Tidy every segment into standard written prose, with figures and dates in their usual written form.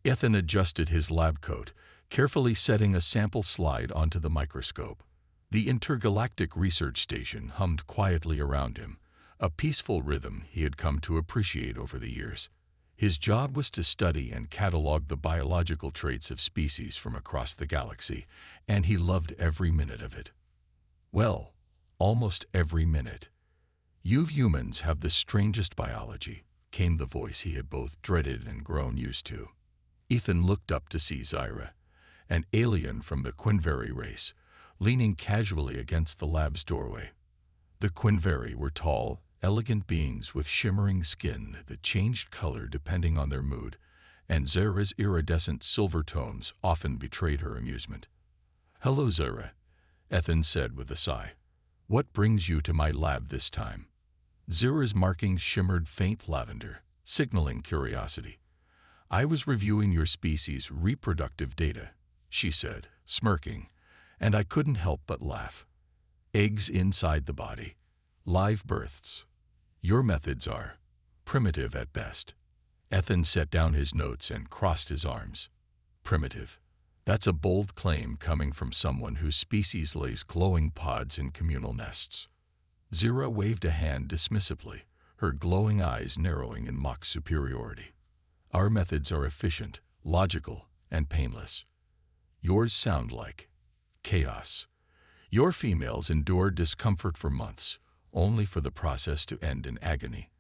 Ethan adjusted his lab coat, carefully setting a sample slide onto the microscope. The intergalactic research station hummed quietly around him, a peaceful rhythm he had come to appreciate over the years. His job was to study and catalog the biological traits of species from across the galaxy, and he loved every minute of it. Well, almost every minute. "You humans have the strangest biology," came the voice he had both dreaded and grown used to. Ethan looked up to see Zyra, an alien from the Quinveri race, leaning casually against the lab's doorway. The Quinveri were tall, elegant beings with shimmering skin that changed color depending on their mood, and Zyra's iridescent silver tones often betrayed her amusement. "Hello, Zyra," Ethan said with a sigh. "What brings you to my lab this time?" Zyra's markings shimmered faint lavender, signaling curiosity. "I was reviewing your species' reproductive data," she said, smirking, "and I couldn't help but laugh. Eggs inside the body, live births. Your methods are primitive at best." Ethan set down his notes and crossed his arms. Primitive. That's a bold claim coming from someone whose species lays glowing pods in communal nests. Zyra waved a hand dismissively, her glowing eyes narrowing in mock superiority. "Our methods are efficient, logical, and painless. Yours sound like chaos. Your females endure discomfort for months, only for the process to end in agony.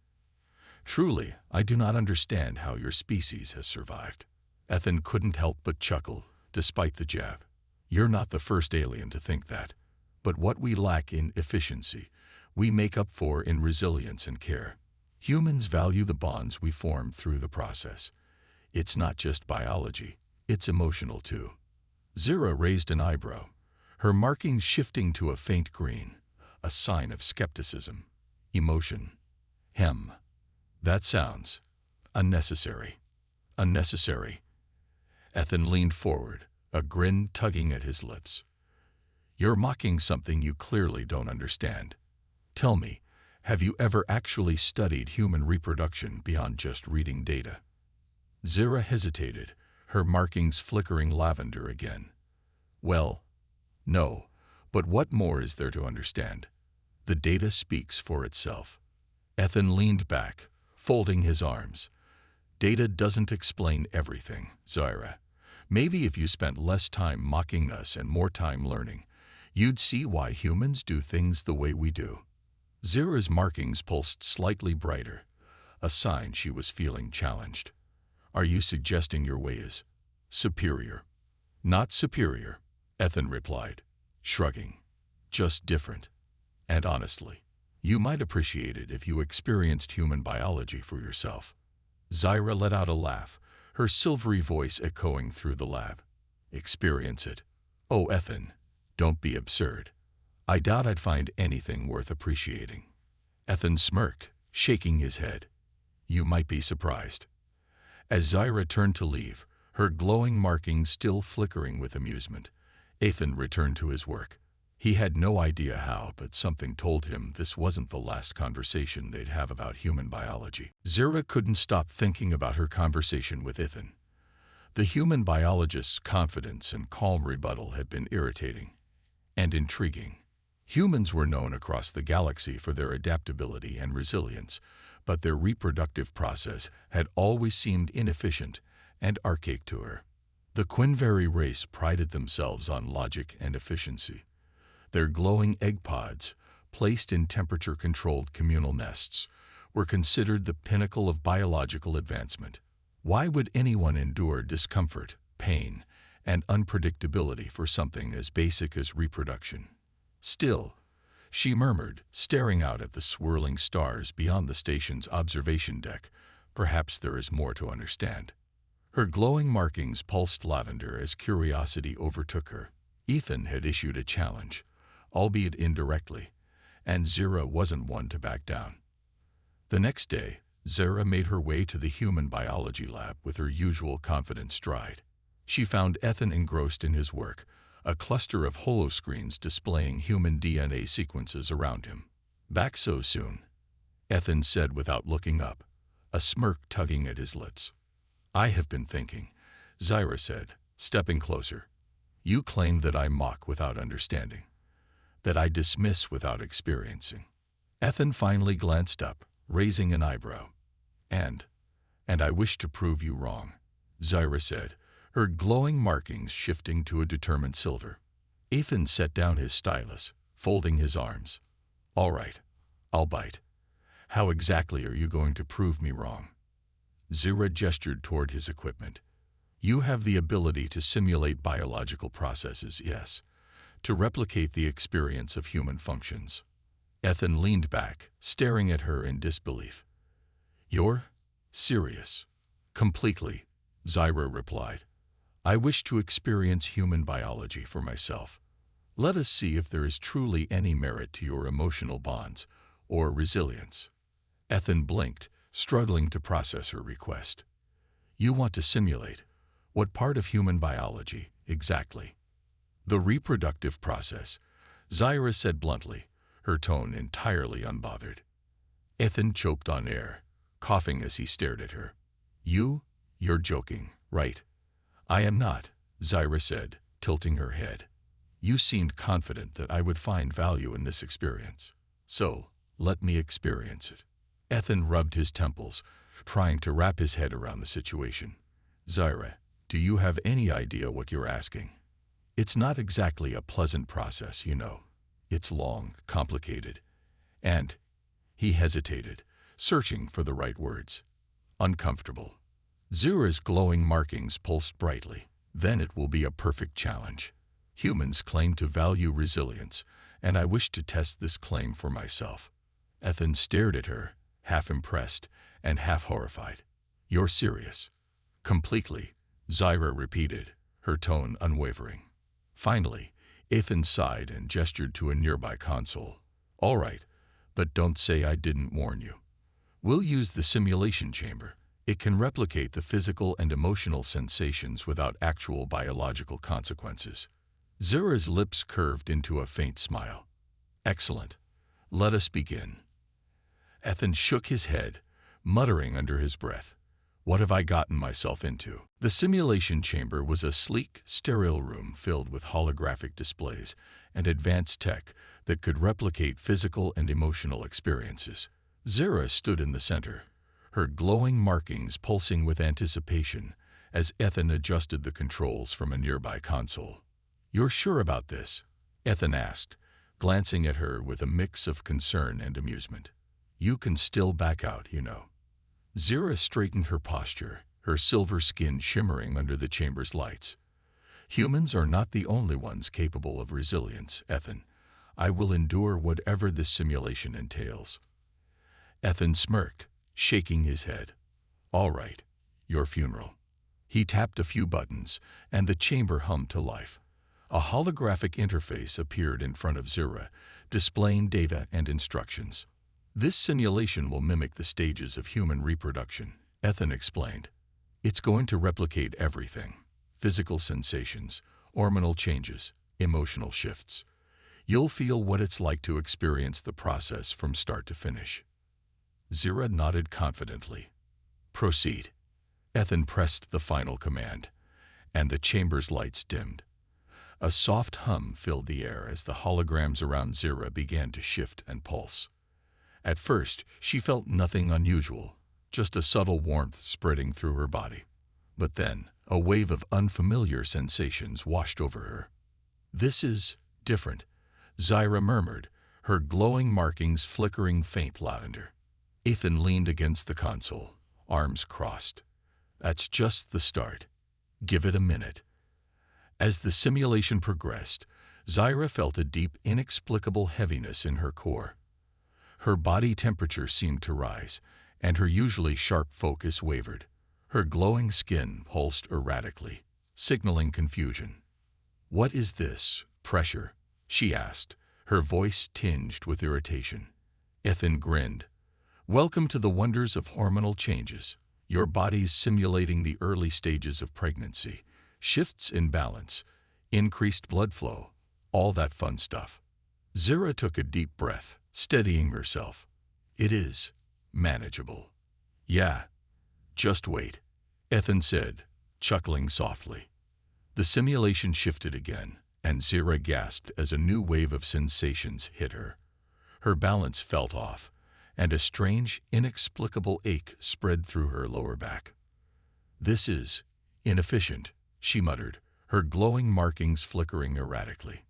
Truly, I do not understand how your species has survived." Ethan couldn't help but chuckle, despite the jab. "You're not the first alien to think that. But what we lack in efficiency, we make up for in resilience and care. Humans value the bonds we form through the process. It's not just biology, it's emotional too." Zyra raised an eyebrow, her markings shifting to a faint green, a sign of skepticism. "Emotion. That sounds unnecessary." "Unnecessary?" Ethan leaned forward, a grin tugging at his lips. "You're mocking something you clearly don't understand. Tell me, have you ever actually studied human reproduction beyond just reading data?" Zyra hesitated, her markings flickering lavender again. "Well, no, but what more is there to understand? The data speaks for itself." Ethan leaned back, folding his arms. "Data doesn't explain everything, Zyra. Maybe if you spent less time mocking us and more time learning, you'd see why humans do things the way we do." Zyra's markings pulsed slightly brighter, a sign she was feeling challenged. "Are you suggesting your way is superior?" "Not superior," Ethan replied, shrugging. "Just different. And honestly, you might appreciate it if you experienced human biology for yourself." Zyra let out a laugh, her silvery voice echoing through the lab. "Experience it? Oh, Ethan, don't be absurd. I doubt I'd find anything worth appreciating." Ethan smirked, shaking his head. "You might be surprised." As Zyra turned to leave, her glowing markings still flickering with amusement, Ethan returned to his work. He had no idea how, but something told him this wasn't the last conversation they'd have about human biology. Zyra couldn't stop thinking about her conversation with Ethan. The human biologist's confidence and calm rebuttal had been irritating and intriguing. Humans were known across the galaxy for their adaptability and resilience, but their reproductive process had always seemed inefficient and archaic to her. The Quinveri race prided themselves on logic and efficiency. Their glowing egg pods, placed in temperature-controlled communal nests, were considered the pinnacle of biological advancement. Why would anyone endure discomfort, pain, and unpredictability for something as basic as reproduction? "Still," she murmured, staring out at the swirling stars beyond the station's observation deck, "perhaps there is more to understand." Her glowing markings pulsed lavender as curiosity overtook her. Ethan had issued a challenge, albeit indirectly, and Zyra wasn't one to back down. The next day, Zyra made her way to the human biology lab with her usual confident stride. She found Ethan engrossed in his work, a cluster of holoscreens displaying human DNA sequences around him. "Back so soon?" Ethan said without looking up, a smirk tugging at his lips. "I have been thinking, Zyra said, stepping closer. You claim that I mock without understanding, that I dismiss without experiencing. Ethan finally glanced up, raising an eyebrow. And I wish to prove you wrong, Zyra said, her glowing markings shifting to a determined silver. Ethan set down his stylus, folding his arms. All right, I'll bite. How exactly are you going to prove me wrong? Zyra gestured toward his equipment. You have the ability to simulate biological processes, yes, to replicate the experience of human functions. Ethan leaned back, staring at her in disbelief. You're serious? Completely, Zyra replied. I wish to experience human biology for myself. Let us see if there is truly any merit to your emotional bonds or resilience. Ethan blinked, struggling to process her request. You want to simulate? What part of human biology, exactly? The reproductive process, Zyra said bluntly, her tone entirely unbothered. Ethan choked on air, coughing as he stared at her. You're joking, right? I am not, Zyra said, tilting her head. You seemed confident that I would find value in this experience. So, let me experience it. Ethan rubbed his temples, trying to wrap his head around the situation. Zyra, do you have any idea what you're asking? It's not exactly a pleasant process, you know. It's long, complicated, and he hesitated, searching for the right words. Uncomfortable. Zyra's glowing markings pulsed brightly. Then it will be a perfect challenge. Humans claim to value resilience, and I wish to test this claim for myself. Ethan stared at her, half impressed and half horrified. You're serious? Completely, Zyra repeated, her tone unwavering. Finally, Ethan sighed and gestured to a nearby console. All right, but don't say I didn't warn you. We'll use the simulation chamber. It can replicate the physical and emotional sensations without actual biological consequences. Zyra's lips curved into a faint smile. Excellent. Let us begin. Ethan shook his head, muttering under his breath. What have I gotten myself into? The simulation chamber was a sleek, sterile room filled with holographic displays and advanced tech that could replicate physical and emotional experiences. Zyra stood in the center, her glowing markings pulsing with anticipation as Ethan adjusted the controls from a nearby console. You're sure about this? Ethan asked, glancing at her with a mix of concern and amusement. You can still back out, you know. Zyra straightened her posture, her silver skin shimmering under the chamber's lights. Humans are not the only ones capable of resilience, Ethan. I will endure whatever this simulation entails. Ethan smirked, shaking his head. All right, your funeral. He tapped a few buttons, and the chamber hummed to life. A holographic interface appeared in front of Zyra, displaying data and instructions. This simulation will mimic the stages of human reproduction, Ethan explained. It's going to replicate everything: physical sensations, hormonal changes, emotional shifts. You'll feel what it's like to experience the process from start to finish. Zyra nodded confidently. Proceed. Ethan pressed the final command, and the chamber's lights dimmed. A soft hum filled the air as the holograms around Zyra began to shift and pulse. At first, she felt nothing unusual, just a subtle warmth spreading through her body. But then, a wave of unfamiliar sensations washed over her. This is different, Zyra murmured, her glowing markings flickering faint lavender. Ethan leaned against the console, arms crossed. That's just the start. Give it a minute. As the simulation progressed, Zyra felt a deep, inexplicable heaviness in her core. Her body temperature seemed to rise, and her usually sharp focus wavered. Her glowing skin pulsed erratically, signaling confusion. What is this pressure? She asked, her voice tinged with irritation. Ethan grinned. Welcome to the wonders of hormonal changes. Your body's simulating the early stages of pregnancy, shifts in balance, increased blood flow, all that fun stuff. Zyra took a deep breath, steadying herself. It is manageable. Yeah, just wait, Ethan said, chuckling softly. The simulation shifted again, and Zira gasped as a new wave of sensations hit her. Her balance felt off, and a strange, inexplicable ache spread through her lower back. "This is inefficient," she muttered, her glowing markings flickering erratically.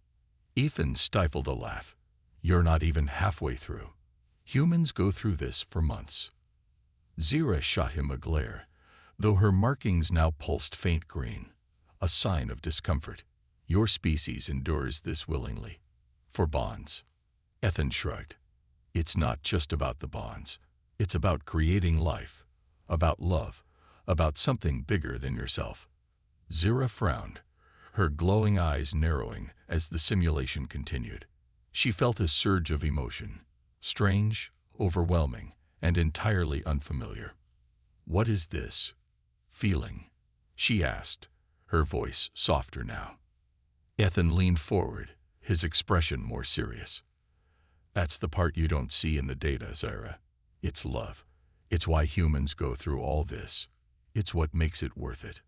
Ethan stifled a laugh. "You're not even halfway through. Humans go through this for months." Zira shot him a glare, though her markings now pulsed faint green, a sign of discomfort. "Your species endures this willingly. For bonds." Ethan shrugged. "It's not just about the bonds. It's about creating life, about love, about something bigger than yourself." Zira frowned, her glowing eyes narrowing as the simulation continued. She felt a surge of emotion, strange, overwhelming, and entirely unfamiliar. "What is this feeling?" she asked, her voice softer now. Ethan leaned forward, his expression more serious. "That's the part you don't see in the data, Zira. It's love. It's why humans go through all this. It's what makes it worth it."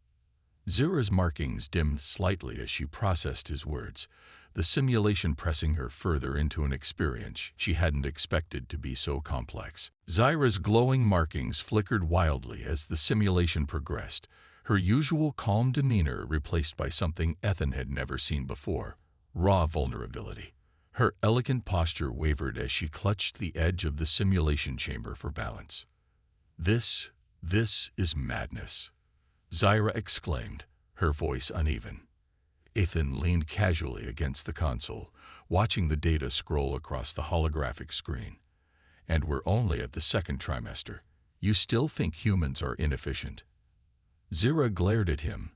Zira's markings dimmed slightly as she processed his words, the simulation pressing her further into an experience she hadn't expected to be so complex. Zira's glowing markings flickered wildly as the simulation progressed, her usual calm demeanor replaced by something Ethan had never seen before: raw vulnerability. Her elegant posture wavered as she clutched the edge of the simulation chamber for balance. This is madness," Zira exclaimed, her voice uneven. Ethan leaned casually against the console, watching the data scroll across the holographic screen. "And we're only at the second trimester. You still think humans are inefficient?" Zira glared at him,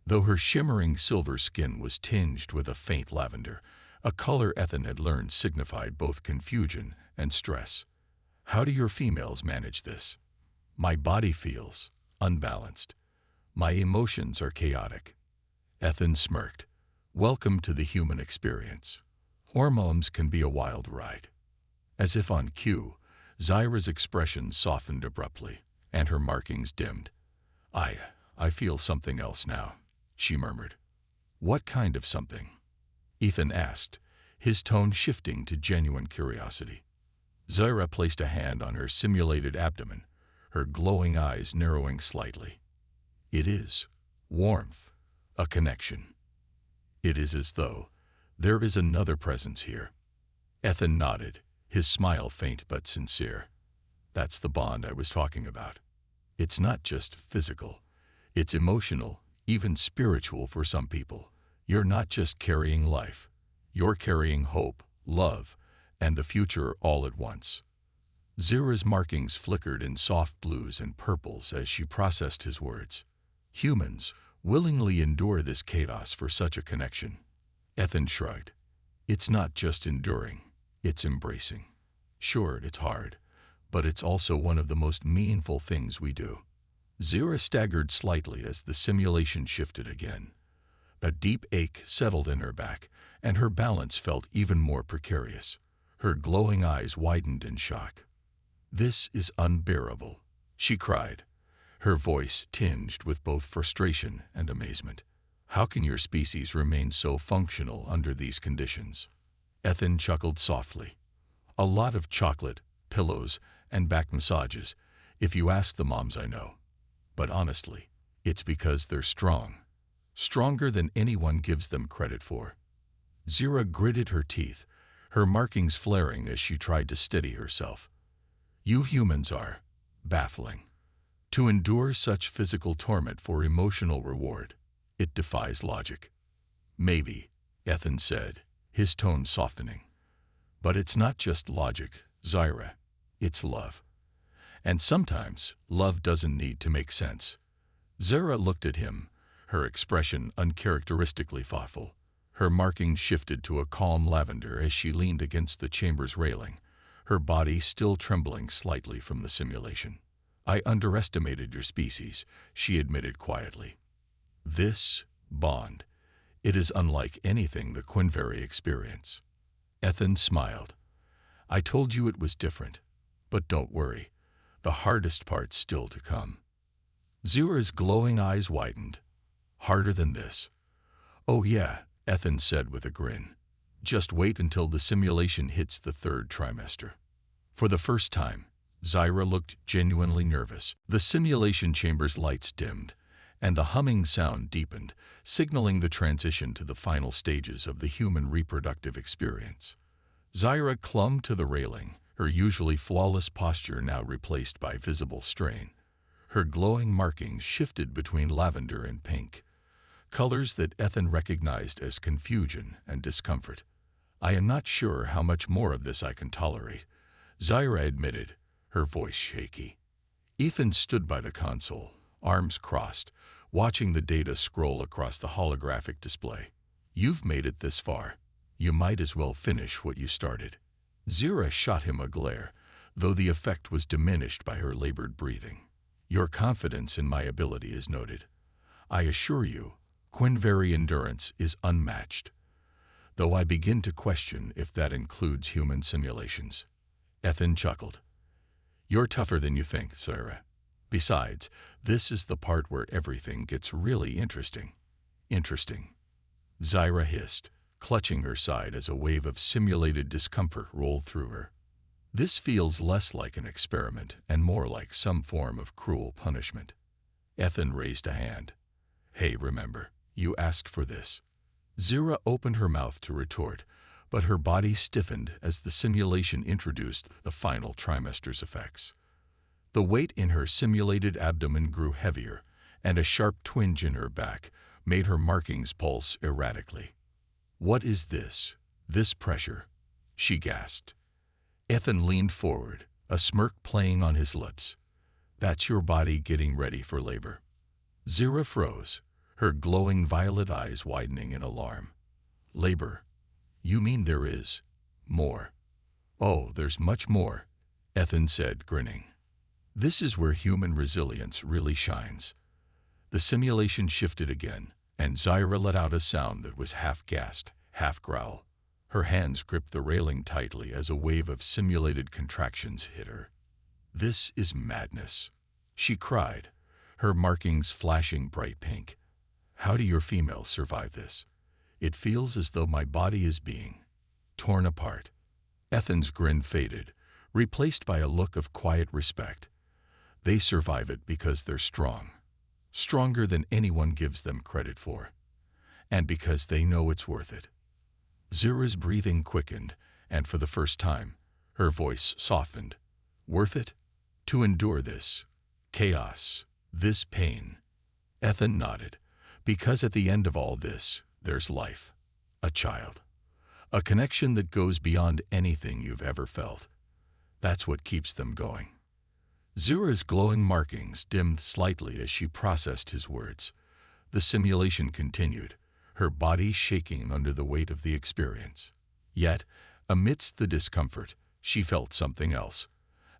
though her shimmering silver skin was tinged with a faint lavender, a color Ethan had learned signified both confusion and stress. "How do your females manage this?" "My body feels unbalanced. My emotions are chaotic." Ethan smirked. "Welcome to the human experience. Hormones can be a wild ride." As if on cue, Zira's expression softened abruptly, and her markings dimmed. I feel something else now," she murmured. "What kind of something?" Ethan asked, his tone shifting to genuine curiosity. Zira placed a hand on her simulated abdomen, her glowing eyes narrowing slightly. "It is warmth, a connection. It is as though there is another presence here." Ethan nodded, his smile faint but sincere. "That's the bond I was talking about. It's not just physical. It's emotional, even spiritual for some people. You're not just carrying life. You're carrying hope, love, and the future all at once." Zira's markings flickered in soft blues and purples as she processed his words. "Humans willingly endure this chaos for such a connection." Ethan shrugged. "It's not just enduring, it's embracing. Sure, it's hard, but it's also one of the most meaningful things we do." Zira staggered slightly as the simulation shifted again. A deep ache settled in her back, and her balance felt even more precarious. Her glowing eyes widened in shock. "This is unbearable," she cried, her voice tinged with both frustration and amazement. "How can your species remain so functional under these conditions?" Ethan chuckled softly. "A lot of chocolate, pillows, and back massages, if you ask the moms I know. But honestly, it's because they're strong. Stronger than anyone gives them credit for." Zira gritted her teeth, her markings flaring as she tried to steady herself. "You humans are baffling. To endure such physical torment for emotional reward, it defies logic." "Maybe," Ethan said, his tone softening. "But it's not just logic, Zira. It's love. And sometimes love doesn't need to make sense." Zira looked at him, her expression uncharacteristically thoughtful. Her markings shifted to a calm lavender as she leaned against the chamber's railing, her body still trembling slightly from the simulation. "I underestimated your species," she admitted quietly. "This bond, it is unlike anything the Quinveri experience." Ethan smiled. "I told you it was different, but don't worry. The hardest part's still to come." Zira's glowing eyes widened, Harder than this. Oh yeah, Ethan said with a grin. Just wait until the simulation hits the third trimester. For the first time, Zyra looked genuinely nervous. The simulation chamber's lights dimmed, and the humming sound deepened, signaling the transition to the final stages of the human reproductive experience. Zyra clung to the railing, her usually flawless posture now replaced by visible strain. Her glowing markings shifted between lavender and pink, colors that Ethan recognized as confusion and discomfort. I am not sure how much more of this I can tolerate, Zyra admitted, her voice shaky. Ethan stood by the console, arms crossed, watching the data scroll across the holographic display. You've made it this far. You might as well finish what you started. Zyra shot him a glare, though the effect was diminished by her labored breathing. Your confidence in my ability is noted. I assure you, Quinveri endurance is unmatched, though I begin to question if that includes human simulations. Ethan chuckled. You're tougher than you think, Zyra. Besides, this is the part where everything gets really interesting. Interesting. Zyra hissed, clutching her side as a wave of simulated discomfort rolled through her. This feels less like an experiment and more like some form of cruel punishment. Ethan raised a hand. Hey, remember, you asked for this. Zyra opened her mouth to retort, but her body stiffened as the simulation introduced the final trimester's effects. The weight in her simulated abdomen grew heavier, and a sharp twinge in her back made her markings pulse erratically. What is this? This pressure? She gasped. Ethan leaned forward, a smirk playing on his lips. That's your body getting ready for labor. Zyra froze, her glowing violet eyes widening in alarm. Labor? You mean there is more? Oh, there's much more, Ethan said, grinning. This is where human resilience really shines. The simulation shifted again, and Zyra let out a sound that was half gasp, half growl. Her hands gripped the railing tightly as a wave of simulated contractions hit her. This is madness, she cried, her markings flashing bright pink. How do your females survive this? It feels as though my body is being torn apart. Ethan's grin faded, replaced by a look of quiet respect. They survive it because they're strong. Stronger than anyone gives them credit for. And because they know it's worth it. Zyra's breathing quickened, and for the first time, her voice softened. Worth it? To endure this chaos, this pain. Ethan nodded, because at the end of all this, there's life. A child. A connection that goes beyond anything you've ever felt. That's what keeps them going. Zyra's glowing markings dimmed slightly as she processed his words. The simulation continued, her body shaking under the weight of the experience. Yet, amidst the discomfort, she felt something else,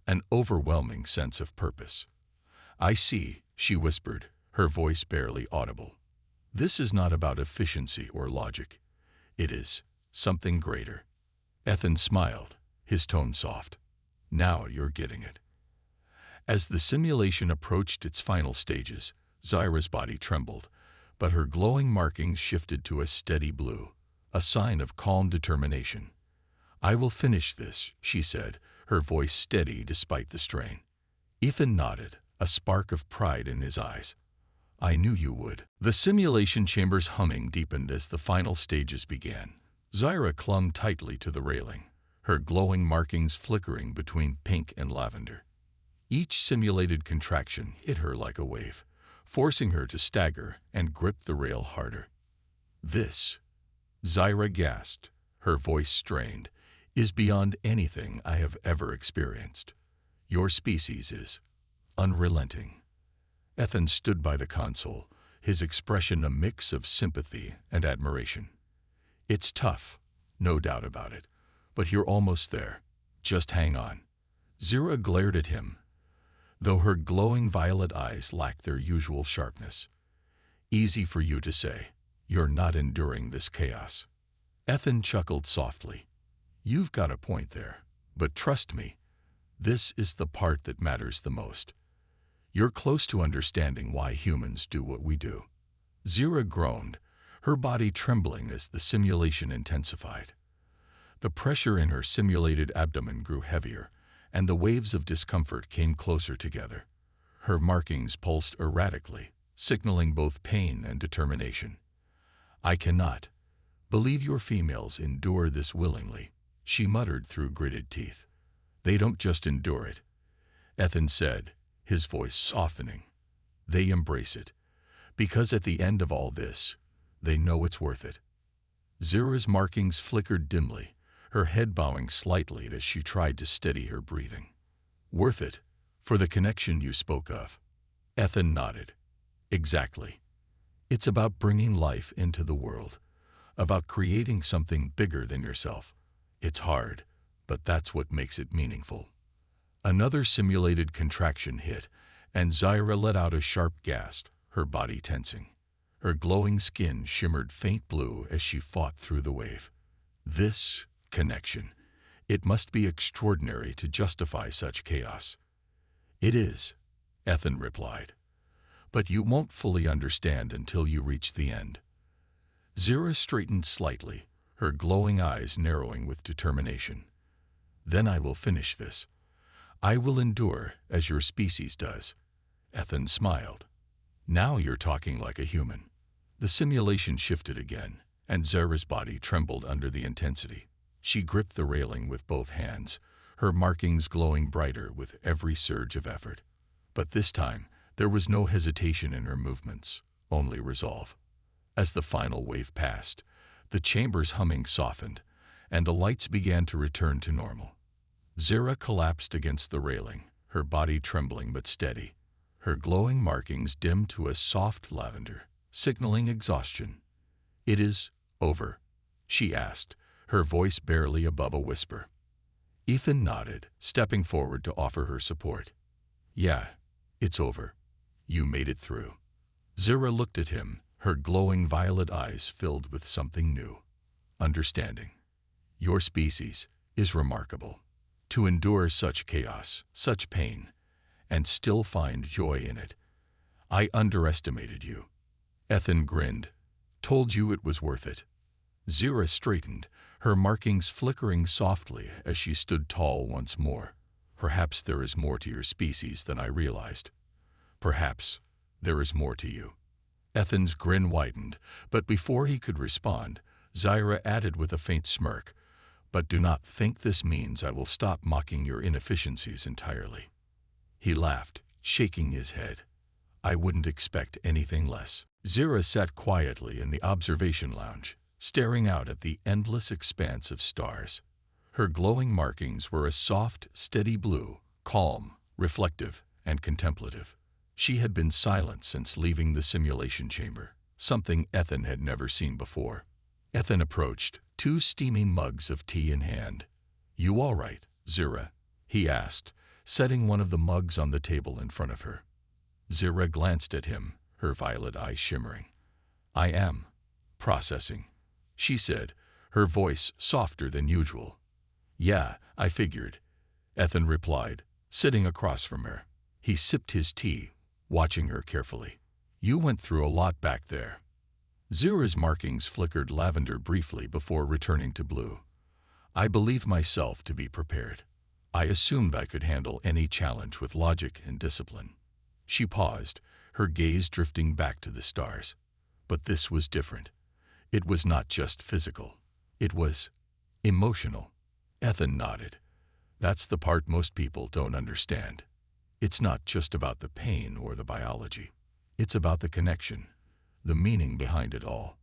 an overwhelming sense of purpose. I see, she whispered, her voice barely audible. This is not about efficiency or logic. It is something greater. Ethan smiled, his tone soft. Now you're getting it. As the simulation approached its final stages, Zyra's body trembled, but her glowing markings shifted to a steady blue, a sign of calm determination. I will finish this, she said, her voice steady despite the strain. Ethan nodded, a spark of pride in his eyes. I knew you would. The simulation chamber's humming deepened as the final stages began. Zyra clung tightly to the railing, her glowing markings flickering between pink and lavender. Each simulated contraction hit her like a wave, forcing her to stagger and grip the rail harder. This, Zyra gasped, her voice strained, is beyond anything I have ever experienced. Your species is unrelenting. Ethan stood by the console, his expression a mix of sympathy and admiration. It's tough, no doubt about it, but you're almost there. Just hang on. Zyra glared at him, though her glowing violet eyes lacked their usual sharpness. Easy for you to say. You're not enduring this chaos. Ethan chuckled softly. You've got a point there, but trust me, this is the part that matters the most. You're close to understanding why humans do what we do. Zira groaned, her body trembling as the simulation intensified. The pressure in her simulated abdomen grew heavier, and the waves of discomfort came closer together. Her markings pulsed erratically, signaling both pain and determination. "I cannot believe your females endure this willingly," she muttered through gritted teeth. "They don't just endure it," Ethan said, his voice softening. "They embrace it, because at the end of all this, they know it's worth it." Zira's markings flickered dimly, her head bowing slightly as she tried to steady her breathing. "Worth it, for the connection you spoke of." Ethan nodded. "Exactly. It's about bringing life into the world, about creating something bigger than yourself. It's hard, but that's what makes it meaningful." Another simulated contraction hit, and Zira let out a sharp gasp, her body tensing. Her glowing skin shimmered faint blue as she fought through the wave. This connection. It must be extraordinary to justify such chaos. "It is," Ethan replied. "But you won't fully understand until you reach the end." Zira straightened slightly, her glowing eyes narrowing with determination. "Then I will finish this. I will endure as your species does." Ethan smiled. "Now you're talking like a human." The simulation shifted again, and Zira's body trembled under the intensity. She gripped the railing with both hands, her markings glowing brighter with every surge of effort. But this time, there was no hesitation in her movements, only resolve. As the final wave passed, the chamber's humming softened, and the lights began to return to normal. Zira collapsed against the railing, her body trembling but steady. Her glowing markings dimmed to a soft lavender, signaling exhaustion. "It is over?" she asked, her voice barely above a whisper. Ethan nodded, stepping forward to offer her support. "Yeah, it's over. You made it through." Zira looked at him, her glowing violet eyes filled with something new. "Understanding. Your species is remarkable. To endure such chaos, such pain, and still find joy in it. I underestimated you." Ethan grinned. "Told you it was worth it." Zira straightened, her markings flickering softly as she stood tall once more. "Perhaps there is more to your species than I realized. Perhaps there is more to you." Ethan's grin widened, but before he could respond, Zira added with a faint smirk, "But do not think this means I will stop mocking your inefficiencies entirely." He laughed, shaking his head. "I wouldn't expect anything less." Zira sat quietly in the observation lounge, staring out at the endless expanse of stars. Her glowing markings were a soft, steady blue, calm, reflective, and contemplative. She had been silent since leaving the simulation chamber, something Ethan had never seen before. Ethan approached, 2 steaming mugs of tea in hand. "You all right, Zira?" he asked, setting one of the mugs on the table in front of her. Zira glanced at him, her violet eyes shimmering. "I am processing," she said, her voice softer than usual. "Yeah, I figured," Ethan replied, sitting across from her. He sipped his tea, watching her carefully. "You went through a lot back there." Zira's markings flickered lavender briefly before returning to blue. "I believe myself to be prepared. I assumed I could handle any challenge with logic and discipline." She paused, her gaze drifting back to the stars. But this was different. It was not just physical. It was emotional. Ethan nodded. "That's the part most people don't understand. It's not just about the pain or the biology. It's about the connection, the meaning behind it all."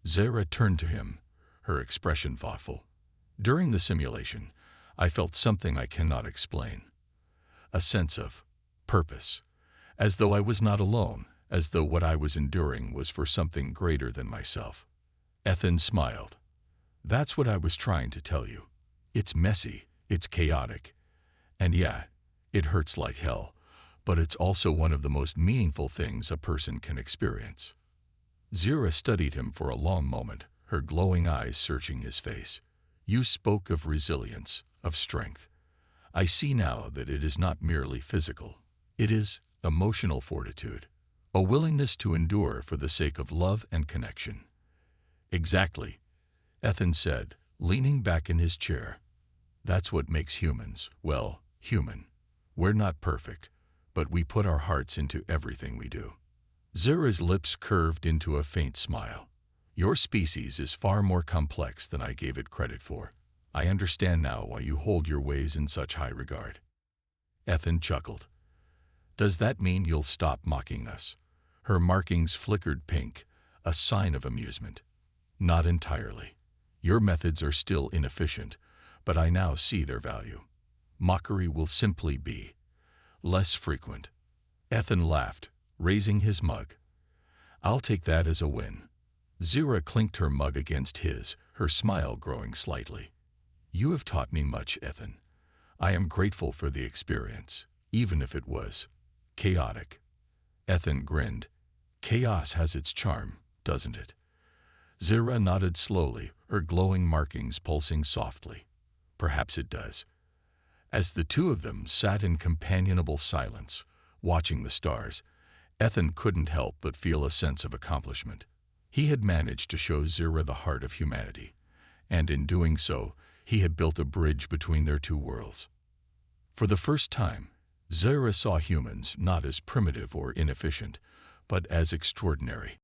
Zira turned to him, her expression thoughtful. "During the simulation, I felt something I cannot explain. A sense of purpose, as though I was not alone, as though what I was enduring was for something greater than myself." Ethan smiled. "That's what I was trying to tell you. It's messy, it's chaotic, and yeah, it hurts like hell, but it's also one of the most meaningful things a person can experience." Zira studied him for a long moment, her glowing eyes searching his face. "You spoke of resilience, of strength. I see now that it is not merely physical. It is emotional fortitude. A willingness to endure for the sake of love and connection. Exactly, Ethan said, leaning back in his chair. That's what makes humans, well, human. We're not perfect, but we put our hearts into everything we do. Zira's lips curved into a faint smile. Your species is far more complex than I gave it credit for. I understand now why you hold your ways in such high regard. Ethan chuckled. Does that mean you'll stop mocking us? Her markings flickered pink, a sign of amusement. Not entirely. Your methods are still inefficient, but I now see their value. Mockery will simply be less frequent. Ethan laughed, raising his mug. I'll take that as a win. Zira clinked her mug against his, her smile growing slightly. You have taught me much, Ethan. I am grateful for the experience, even if it was chaotic. Ethan grinned. Chaos has its charm, doesn't it? Zira nodded slowly, her glowing markings pulsing softly. Perhaps it does. As the two of them sat in companionable silence, watching the stars, Ethan couldn't help but feel a sense of accomplishment. He had managed to show Zira the heart of humanity, and in doing so, he had built a bridge between their two worlds. For the first time, Zira saw humans not as primitive or inefficient, but as extraordinary.